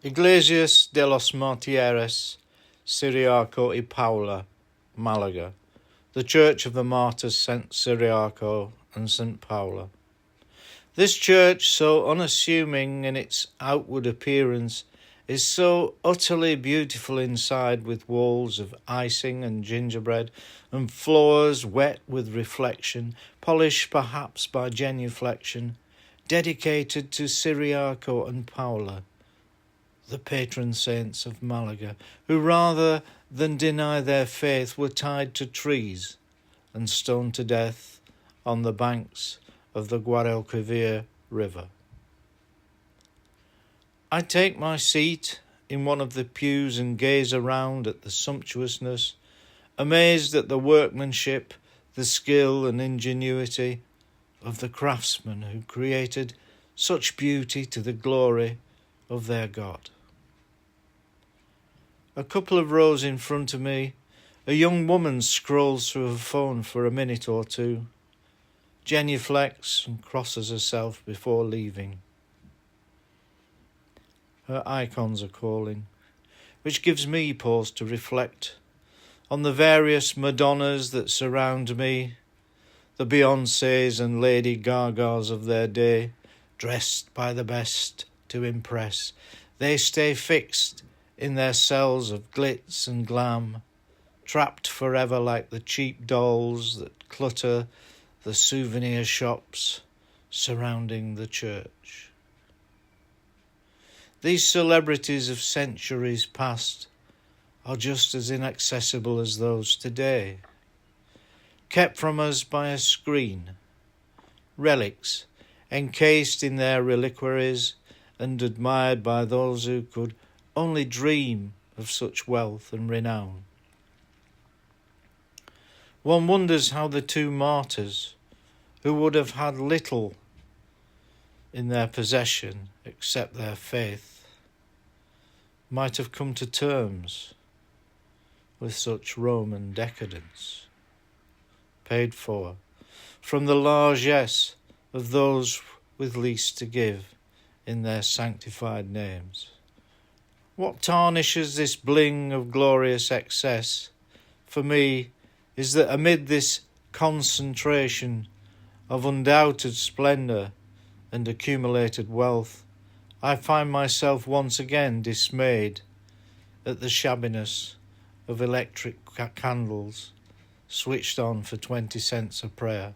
Iglesias de los Martieres, CIRIACO y PAULA, Malaga, the Church of the Martyrs St. Cyriaco and St. Paula. This church, so unassuming in its outward appearance, is so utterly beautiful inside, with walls of icing and gingerbread, and floors wet with reflection, polished perhaps by genuflection, dedicated to Cyriaco and Paula, the patron saints of Malaga, who rather than deny their faith were tied to trees and stoned to death on the banks of the Guadalquivir River. I take my seat in one of the pews and gaze around at the sumptuousness, amazed at the workmanship, the skill and ingenuity of the craftsmen who created such beauty to the glory of their God. A couple of rows in front of me, a young woman scrolls through her phone for a minute or two, genuflects and crosses herself before leaving. Her icons are calling, which gives me pause to reflect on the various Madonnas that surround me, the Beyoncés and Lady Gagas of their day, dressed by the best to impress. They stay fixed in their cells of glitz and glam, trapped forever like the cheap dolls that clutter the souvenir shops surrounding the church. These celebrities of centuries past are just as inaccessible as those today, kept from us by a screen, relics encased in their reliquaries and admired by those who could only dream of such wealth and renown. One wonders how the two martyrs, who would have had little in their possession except their faith, might have come to terms with such Roman decadence, paid for from the largesse of those with least to give in their sanctified names. What tarnishes this bling of glorious excess for me is that amid this concentration of undoubted splendour and accumulated wealth, I find myself once again dismayed at the shabbiness of electric candles switched on for 20 cents a prayer.